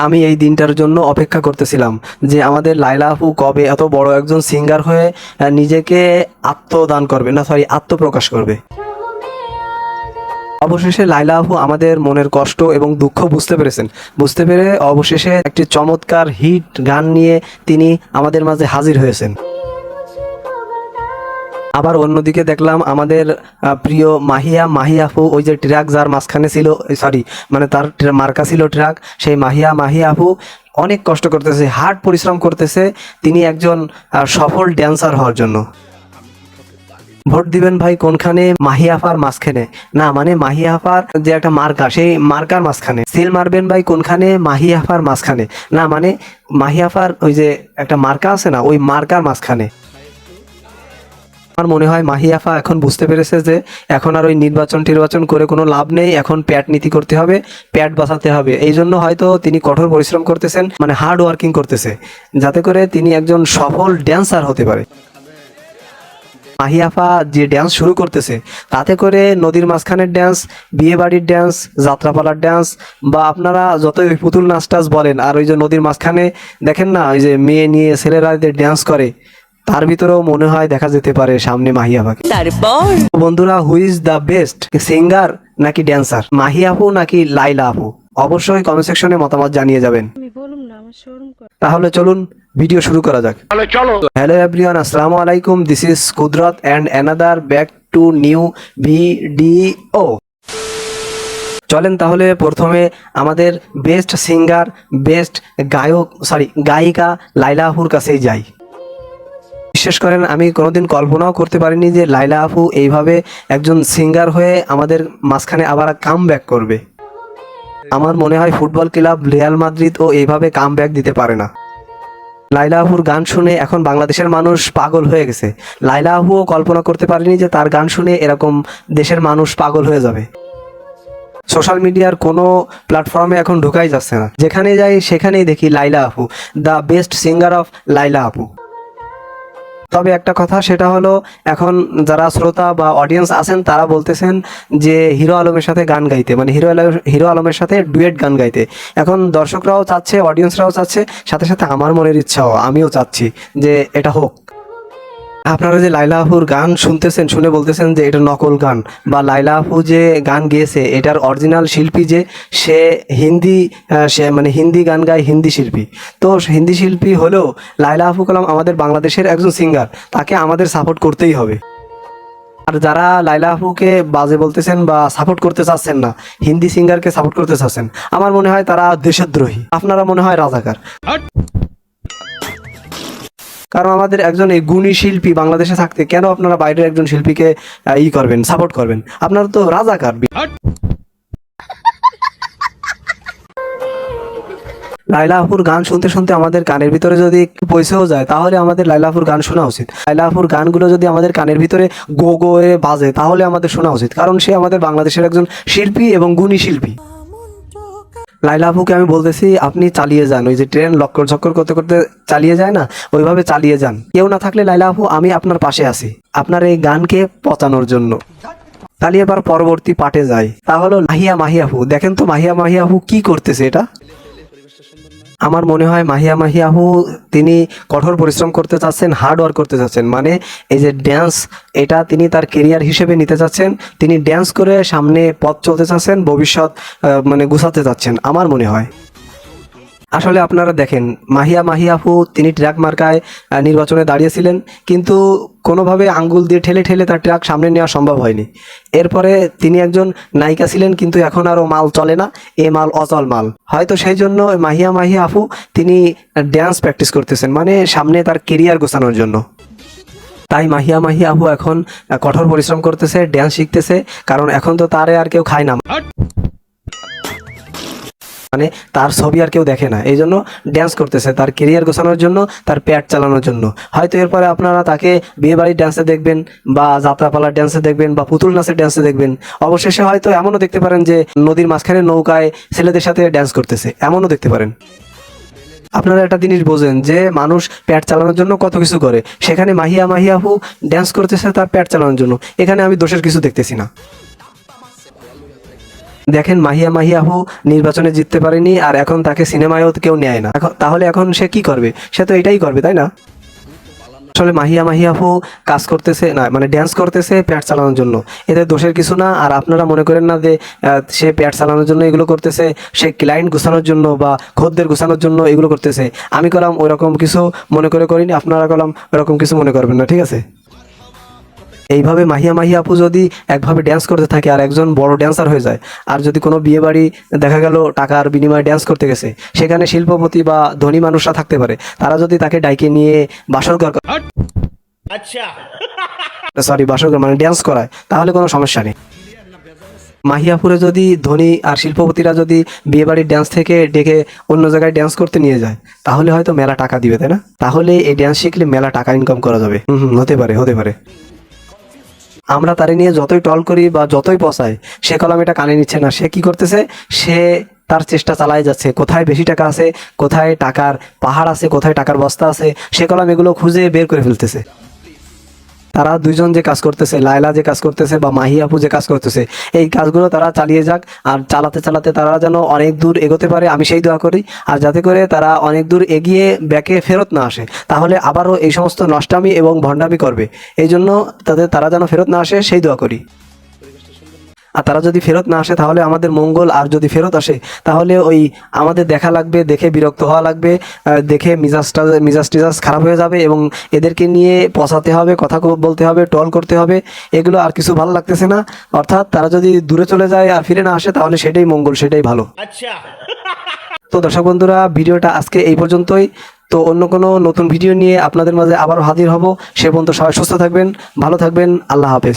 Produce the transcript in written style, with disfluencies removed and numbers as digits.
আমি এই দিনটার জন্য অপেক্ষা করতেছিলাম যে আমাদের লাইলা আপু কবে এত বড় একজন সিঙ্গার হয়ে নিজেকে আত্মদান করবে, না সরি, আত্মপ্রকাশ করবে। অবশেষে লাইলা আপু আমাদের মনের কষ্ট এবং দুঃখ বুঝতে পেরেছেন। বুঝতে পেরে অবশেষে একটি চমৎকার হিট গান নিয়ে তিনি আমাদের মাঝে হাজির হয়েছেন। আবার অন্যদিকে দেখলাম আমাদের প্রিয় মাহি আপু, ওই যে ট্রাক যার মাঝখানে ছিল, সরি মানে তার মার্কা ছিল ট্রাক, সেই মাহি আপু অনেক কষ্ট করতেছে, হার্ড পরিশ্রম করতেছে তিনি একজন সফল ড্যান্সার হওয়ার জন্য। ভোট দিবেন ভাই কোনখানে? মাহি আপার মাঝখানে না, মানে মাহি আপার যে একটা মার্কা, সেই মার্কার মাঝখানে। সিল মারবেন ভাই কোনখানে? মাহি আপার মাঝখানে না, মানে মাহি আপার ওই যে একটা মার্কা আছে না, ওই মার্কার মাঝখানে। আমার মনে হয় মাহি আপা এখন বুঝতে পেরেছে যে এখন আর ওই নির্বাচন করে কোনো লাভ নেই, এখন প্যাট নীতি করতে হবে, প্যাট বাঁচাতে হবে। এই জন্য হয়তো তিনি কঠোর পরিশ্রম করতেছেন, মানে হার্ড ওয়ার্কিং করতেছে, যাতে করে তিনি একজন সফল ড্যান্সার হতে পারে। মাহি আপা যে ড্যান্স শুরু করতেছে, তাতে করে নদীর মাঝখানের ড্যান্স, বিয়ে বাড়ির ড্যান্স, যাত্রাপালার ড্যান্স, বা আপনারা যতই ওই পুতুল নাচ টাচ বলেন, আর ওই যে নদীর মাঝখানে দেখেন না ওই যে মেয়ে নিয়ে ছেলেরা ড্যান্স করে, তার ভিতরেও মনে হয় দেখা যেতে পারে সামনে মাহি আপাকে। বন্ধুরা, who is the best singer নাকি ড্যান্সার, মাহি আপু নাকি লাইলা আপু? অবশ্যই কমেন্ট সেকশনে মতামত জানিয়ে যাবেন। তাহলে চলুন ভিডিও শুরু করা যাক। হ্যালো এভরিওয়ান, আসসালামু আলাইকুম, দিস ইজ কুদরত and another back to new video. চলেন তাহলে প্রথমে আমাদের বেস্ট সিঙ্গার, বেস্ট গায়িকা লাইলা আপুর কাছেই যাই। বিশ্বাস করেন, আমি কোনোদিন কল্পনাও করতে পারিনি যে লাইলা আপু এইভাবে একজন সিঙ্গার হয়ে আমাদের মাঝখানে আবার কাম ব্যাক করবে। আমার মনে হয় ফুটবল ক্লাব রিয়াল মাদ্রিদ ও এইভাবে কাম ব্যাক দিতে পারে না। লাইলা আপুর গান শুনে এখন বাংলাদেশের মানুষ পাগল হয়ে গেছে। লাইলা আপুও কল্পনা করতে পারেনি যে তার গান শুনে এরকম দেশের মানুষ পাগল হয়ে যাবে। সোশ্যাল মিডিয়ার কোনো প্ল্যাটফর্মে এখন ঢুকাই যাচ্ছে না, যেখানে যাই সেখানেই দেখি লাইলা আপু, দ্য বেস্ট সিঙ্গার অফ লাইলা আপু। তবে একটা কথা, সেটা হলো এখন যারা শ্রোতা বা অডিয়েন্স আছেন তারা বলতেছেন যে হিরো আলমের সাথে গান গাইতে, মানে হিরো আলমের সাথে ডুয়েট গান গাইতে। এখন দর্শকরাও চাচ্ছে, অডিয়েন্সরাও চাচ্ছে, সাথে সাথে আমার মনের ইচ্ছাও, আমিও চাচ্ছি যে এটা হোক। আপনারা যে লাইলা আপুর গান শুনতেছেন, শুনে বলতেছেন যে এটা নকল গান, বা লাইলা আপু যে গান গেয়েছে এটার অরিজিনাল শিল্পী যে সে মানে হিন্দি গান গায়, হিন্দি শিল্পী। তো হিন্দি শিল্পী হলেও লাইলা আপু কালাম আমাদের বাংলাদেশের একজন সিঙ্গার, তাকে আমাদের সাপোর্ট করতেই হবে। আর যারা লাইলা আপুকে বাজে বলতেছেন বা সাপোর্ট করতে চাচ্ছেন না, হিন্দি সিঙ্গারকে সাপোর্ট করতে চাচ্ছেন, আমার মনে হয় তারা দেশদ্রোহী, আপনারা মনে হয় রাজাকার। কারণ আমাদের একজন এই গুণী শিল্পী বাংলাদেশে থাকতে কেন আপনারা বাইরের একজন শিল্পীকে করবেন, সাপোর্ট করবেন? আপনারা তো রাজাকার। লাইলা আপুর গান শুনতে শুনতে আমাদের কানের ভিতরে যদি একটু পয়সাও যায়, তাহলে আমাদের লাইলা আপুর গান শোনা উচিত। লাইলা আপুর গানগুলো যদি আমাদের কানের ভিতরে গো গো এ বাজে, তাহলে আমাদের শোনা উচিত, কারণ সে আমাদের বাংলাদেশের একজন শিল্পী এবং গুণী শিল্পী। লাইলা আপুকে আমি বলতেছি, আপনি চালিয়ে যান, ওই যে ট্রেন লক্কর ঝক্কর করতে করতে চালিয়ে যায় না, ওইভাবে চালিয়ে যান। কেউ না থাকলে লাইলা আপু আমি আপনার পাশে আছি, আপনার এই গানকে পচানোর জন্য। তাহলে এবার পরবর্তী পার্টে যাই, তা হলো মাহি আপু। দেখেন তো মাহি আপু কি করতেছে। এটা আমার মনে হয় মাহি আপু তিনি কঠোর পরিশ্রম করতে চাচ্ছেন, হার্ড ওয়ার্ক করতে চাচ্ছেন, মানে এই যে ড্যান্স, এটা তিনি তার কেরিয়ার হিসেবে নিতে চাচ্ছেন। তিনি ড্যান্স করে সামনে পথ চলতে চাচ্ছেন, ভবিষ্যৎ মানে গুছাতে চাচ্ছেন আমার মনে হয়। আসলে আপনারা দেখেন, মাহি আপু তিনি ট্রাক মার্কায় নির্বাচনে দাঁড়িয়েছিলেন, কিন্তু কোনোভাবে আঙ্গুল দিয়ে ঠেলে ঠেলে তার ট্রাক সামনে নেওয়া সম্ভব হয়নি। এরপরে তিনি একজন নায়িকা ছিলেন, কিন্তু এখন আরও মাল চলে না, এ মাল অচল মাল। হয়তো সেই জন্য মাহি আপু তিনি ড্যান্স প্র্যাকটিস করতেছেন, মানে সামনে তার কেরিয়ার গোছানোর জন্য। তাই মাহি আপু এখন কঠোর পরিশ্রম করতেছে, ড্যান্স শিখতেছে, কারণ এখন তো তারে আর কেউ খায় না, মানে তার ছবি আর কেউ দেখে না, এই জন্য ড্যান্স করতেছে তার কেরিয়ার গোছানোর জন্য, তার পেট চালানোর জন্য। হয়তো এরপরে আপনারা তাকে বিয়ে বাড়ির ড্যান্সে দেখবেন, বা যাত্রাপালার ড্যান্সে দেখবেন, বা পুতুল নাচের ড্যান্সে দেখবেন। অবশেষে হয়তো এমনও দেখতে পারেন যে নদীর মাঝখানে নৌকায় ছেলেদের সাথে ড্যান্স করতেছে, এমনও দেখতে পারেন। আপনারা একটা জিনিস বোঝেন যে মানুষ পেট চালানোর জন্য কত কিছু করে, সেখানে মাহি আপু ড্যান্স করতেছে তার পেট চালানোর জন্য। এখানে আমি দোষের কিছু দেখতেছি না। দেখেন মাহিয়া মাহিয়াহু নির্বাচনে জিততে পারেনি, আর এখন তাকে সিনেমায়ও কেউ নেয় না। তাহলে এখন সে কি করবে? সে তো এটাই করবে, তাই না? আসলে মাহিয়া মাহিয়াহু কাজ করতেছে না, মানে ড্যান্স করতেছে পেট চালানোর জন্য, এতে দোষের কিছু না। আর আপনারা মনে করেন না যে সে পেট চালানোর জন্য এগুলো করতেছে, সে ক্লায়েন্ট গোছানোর জন্য বা খদ্দের গোছানোর জন্য এগুলো করতেছে। আমি করলাম ওইরকম কিছু মনে করে করিনি, আপনারা করলাম ওরকম কিছু মনে করবেন না, ঠিক আছে? এইভাবে মাহিয়া মাহিয়া আপু যদি একভাবে ড্যান্স করতে থাকে আর একজন বড় ড্যান্সার হয়ে যায়, আর যদি কোনো বিয়ে বাড়ি দেখা গেল টাকার বিনিময়ে ড্যান্স করতে গেছে, সেখানে শিল্পপতি বা ধনী মানুষরা থাকতে পারে, তারা যদি তাকে ডাইকে নিয়ে বাসরঘর, अच्छा সরি বাসরঘর মানে ড্যান্স করায়, তাহলে কোনো সমস্যা নেই। মাহিয়াপুরে যদি ধনী আর শিল্পপতিরা যদি বিয়ে বাড়ির ড্যান্স থেকে ডেকে অন্য জায়গায় ড্যান্স করতে নিয়ে যায়, তাহলে হয়তো মেলা টাকা দিবে, তাই না? তাহলে এই ড্যান্স শিখলে মেলা টাকা ইনকাম করা যাবে। হতে পারে, হতে পারে। আমরা তারে নিয়ে যতই টল করি বা যতই পচাই, সে কলম এটা কানে নিচ্ছে না। সে কি করতেছে? সে তার চেষ্টা চালায় যাচ্ছে, কোথায় বেশি টাকা আছে, কোথায় টাকার পাহাড় আছে, কোথায় টাকার বস্তা আছে, সে কলম এগুলো খুঁজে বের করে ফেলতেছে। তারা দুইজন যে কাজ করতেছে, লায়লা যে কাজ করতেছে বা মাহি আপু যে কাজ করতেছে, এই কাজগুলো তারা চালিয়ে যাক। আর চালাতে চালাতে তারা যেন অনেক দূর এগোতে পারে, আমি সেই দোয়া করি। আর যাতে করে তারা অনেক দূর এগিয়ে ব্যাকে ফেরত না আসে, তাহলে আবারও এই সমস্ত নষ্টামি এবং ভণ্ডামি করবে। এই জন্য তারা যেন ফেরত না আসে সেই দোয়া করি। আর তারা যদি ফেরত না আসে তাহলে আমাদের মঙ্গল, আর যদি ফেরত আসে তাহলে ওই আমাদের দেখা লাগবে, দেখে বিরক্ত হওয়া লাগবে, দেখে মিজাজ টিজাজ খারাপ হয়ে যাবে, এবং এদেরকে নিয়ে পচাতে হবে, কথা বলতে হবে, টল করতে হবে। এগুলো আর কিছু ভালো লাগতেছে না। অর্থাৎ তারা যদি দূরে চলে যায় আর ফিরে না আসে, তাহলে সেটাই মঙ্গল, সেটাই ভালো। अच्छा তো দর্শক বন্ধুরা, ভিডিওটা আজকে এই পর্যন্তই। তো অন্য কোনো নতুন ভিডিও নিয়ে আপনাদের মাঝে আবারও হাজির হব। সে পর্যন্ত সবাই সুস্থ থাকবেন, ভালো থাকবেন। আল্লাহ হাফেজ।